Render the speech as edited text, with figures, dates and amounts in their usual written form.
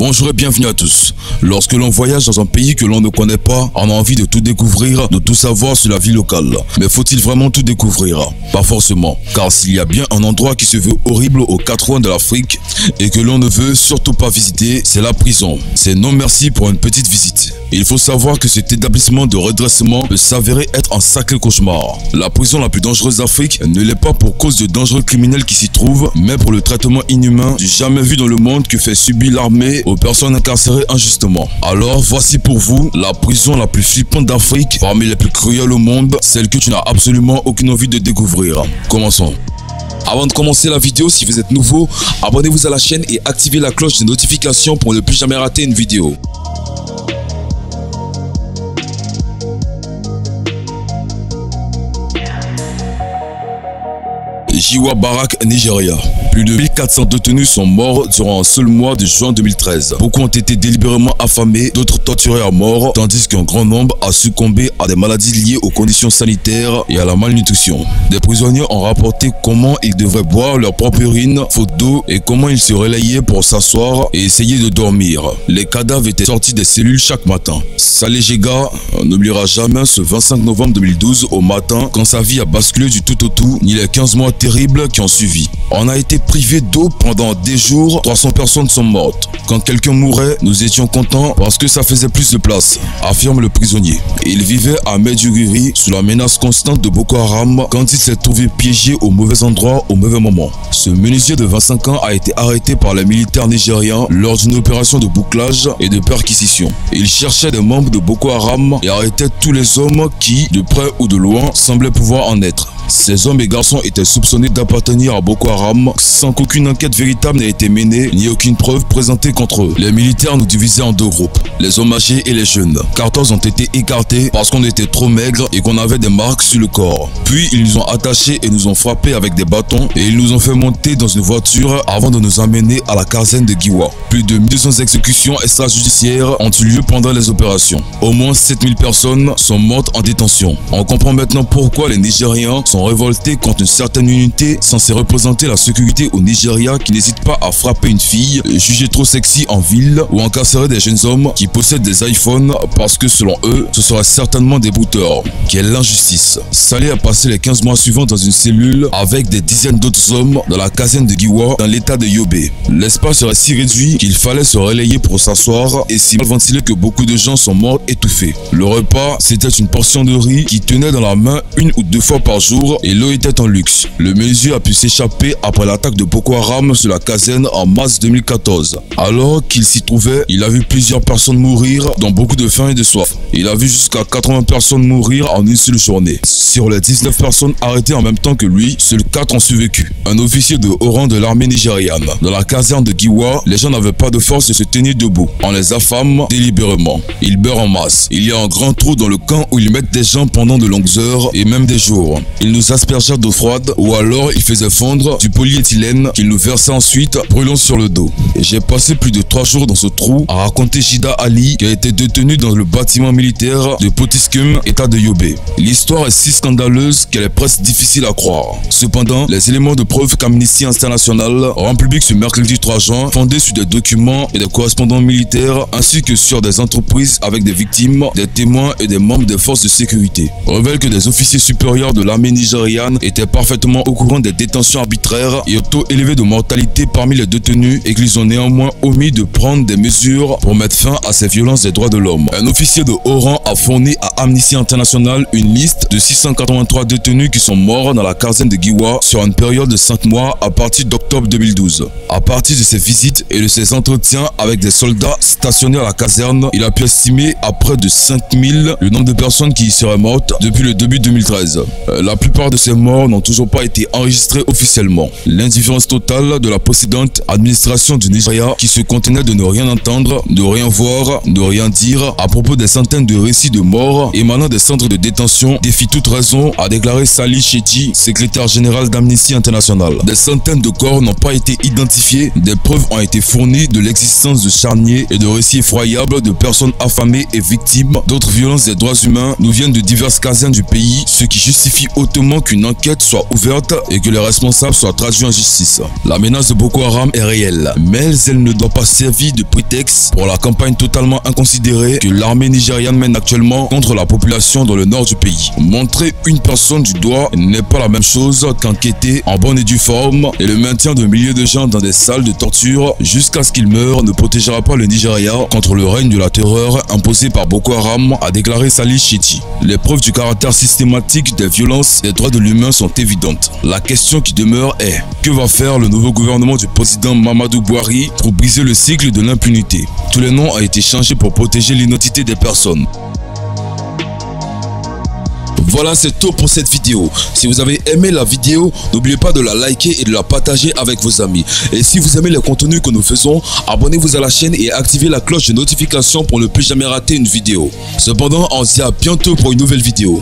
Bonjour et bienvenue à tous. Lorsque l'on voyage dans un pays que l'on ne connaît pas, on a envie de tout découvrir, de tout savoir sur la vie locale. Mais faut-il vraiment tout découvrir? Pas forcément, car s'il y a bien un endroit qui se veut horrible aux quatre coins de l'Afrique et que l'on ne veut surtout pas visiter, c'est la prison. C'est non merci pour une petite visite. Il faut savoir que cet établissement de redressement peut s'avérer être un sacré cauchemar. La prison la plus dangereuse d'Afrique ne l'est pas pour cause de dangereux criminels qui s'y trouvent, mais pour le traitement inhumain du jamais vu dans le monde que fait subir l'armée aux personnes incarcérées injustement. Alors voici pour vous la prison la plus flippante d'Afrique, parmi les plus cruelles au monde, celle que tu n'as absolument aucune envie de découvrir. Commençons. Avant de commencer la vidéo, si vous êtes nouveau, abonnez-vous à la chaîne et activez la cloche de notification pour ne plus jamais rater une vidéo. Giwa Barrack, Nigeria. Plus de 1400 détenus sont morts durant un seul mois de juin 2013. Beaucoup ont été délibérément affamés, d'autres torturés à mort, tandis qu'un grand nombre a succombé à des maladies liées aux conditions sanitaires et à la malnutrition. Des prisonniers ont rapporté comment ils devraient boire leur propre urine, faute d'eau, et comment ils se relayaient pour s'asseoir et essayer de dormir. Les cadavres étaient sortis des cellules chaque matin. Saleh Jega n'oubliera jamais ce 25 novembre 2012 au matin, quand sa vie a basculé du tout au tout, ni les 15 mois terribles qui ont suivi. On a été privé d'eau pendant des jours, 300 personnes sont mortes. Quand quelqu'un mourait, nous étions contents parce que ça faisait plus de place, affirme le prisonnier. Il vivait à Maiduguri sous la menace constante de Boko Haram quand il s'est trouvé piégé au mauvais endroit au mauvais moment. Ce menuisier de 25 ans a été arrêté par les militaires nigériens lors d'une opération de bouclage et de perquisition. Il cherchait des membres de Boko Haram et arrêtait tous les hommes qui, de près ou de loin, semblaient pouvoir en être. Ces hommes et garçons étaient soupçonnés d'appartenir à Boko Haram sans qu'aucune enquête véritable n'ait été menée ni aucune preuve présentée contre eux. Les militaires nous divisaient en deux groupes, les hommes âgés et les jeunes. 14 ont été écartés parce qu'on était trop maigres et qu'on avait des marques sur le corps. Puis ils nous ont attachés et nous ont frappés avec des bâtons et ils nous ont fait monter dans une voiture avant de nous amener à la caserne de Giwa. Plus de 1200 exécutions extrajudiciaires ont eu lieu pendant les opérations. Au moins 7000 personnes sont mortes en détention. On comprend maintenant pourquoi les Nigériens sont révoltés contre une certaine unité censée représenter la sécurité au Nigeria qui n'hésite pas à frapper une fille jugée trop sexy en ville ou incarcérer des jeunes hommes qui possèdent des iPhones parce que selon eux, ce sera certainement des bouteurs. Quelle injustice. Saleh a passé les 15 mois suivants dans une cellule avec des dizaines d'autres hommes dans la caserne de Giwa dans l'état de Yobe. L'espace serait si réduit qu'il fallait se relayer pour s'asseoir et si mal ventilé que beaucoup de gens sont morts étouffés. Le repas, c'était une portion de riz qui tenait dans la main une ou deux fois par jour et l'eau était un luxe. Le menuisier a pu s'échapper après l'attaque de Boko Haram sur la caserne en mars 2014. Alors qu'il s'y trouvait, il a vu plusieurs personnes mourir, dont beaucoup de faim et de soif. Il a vu jusqu'à 80 personnes mourir en une seule journée. Sur les 19 personnes arrêtées en même temps que lui, seuls 4 ont survécu. Un officier de haut rang de l'armée nigériane. Dans la caserne de Giwa, les gens n'avaient pas de force de se tenir debout. On les affame délibérément. Ils beurrent en masse. Il y a un grand trou dans le camp où ils mettent des gens pendant de longues heures et même des jours. Ils nous aspergeaient d'eau froide ou alors ils faisaient fondre du polyéthylène qu'ils nous versaient ensuite brûlant sur le dos. J'ai passé plus de 3 jours dans ce trou, a raconté Jida Ali qui a été détenu dans le bâtiment militaire de Potiskum, état de Yobe. L'histoire est si scandaleuse qu'elle est presque difficile à croire. Cependant, les éléments de preuve qu'Amnesty International rend public ce mercredi 3 juin, fondés sur des documents et des correspondants militaires ainsi que sur des entreprises avec des victimes, des témoins et des membres des forces de sécurité, révèlent que des officiers supérieurs de l'armée nigériane étaient parfaitement au courant des détentions arbitraires et au taux élevé de mortalité parmi les détenus et qu'ils ont néanmoins omis de prendre des mesures pour mettre fin à ces violences des droits de l'homme. Un officier de haut rang a fourni à Amnesty International une liste de 683 détenus qui sont morts dans la caserne de Giwa sur une période de 5 mois à partir d'octobre 2012. À partir de ses visites et de ses entretiens avec des soldats stationnés à la caserne, il a pu estimer à près de 5000 le nombre de personnes qui y seraient mortes depuis le début 2013. La plupart de ces morts n'ont toujours pas été enregistrés officiellement. L'indifférence totale de la précédente administration du Nigeria qui se contenait de ne rien entendre, de rien voir, de rien dire à propos des centaines centaines de récits de morts émanant des centres de détention défient toute raison, a déclaré Sally Chetty, secrétaire général d'Amnesty International. Des centaines de corps n'ont pas été identifiés, des preuves ont été fournies de l'existence de charniers et de récits effroyables de personnes affamées et victimes d'autres violences des droits humains nous viennent de diverses casernes du pays, ce qui justifie hautement qu'une enquête soit ouverte et que les responsables soient traduits en justice. La menace de Boko Haram est réelle, mais elle ne doit pas servir de prétexte pour la campagne totalement inconsidérée que l'armée nigériane mène actuellement contre la population dans le nord du pays. Montrer une personne du doigt n'est pas la même chose qu'enquêter en bonne et due forme, et le maintien de milliers de gens dans des salles de torture jusqu'à ce qu'ils meurent ne protégera pas le Nigeria contre le règne de la terreur imposé par Boko Haram, a déclaré Sally Chetty. Les preuves du caractère systématique des violences des droits de l'humain sont évidentes. La question qui demeure est: que va faire le nouveau gouvernement du président Mamadou Buhari pour briser le cycle de l'impunité? Tous les noms ont été changés pour protéger l'identité des personnes. Voilà, c'est tout pour cette vidéo. Si vous avez aimé la vidéo, n'oubliez pas de la liker et de la partager avec vos amis. Et si vous aimez le contenu que nous faisons, abonnez-vous à la chaîne et activez la cloche de notification pour ne plus jamais rater une vidéo. Cependant, on se dit à bientôt pour une nouvelle vidéo.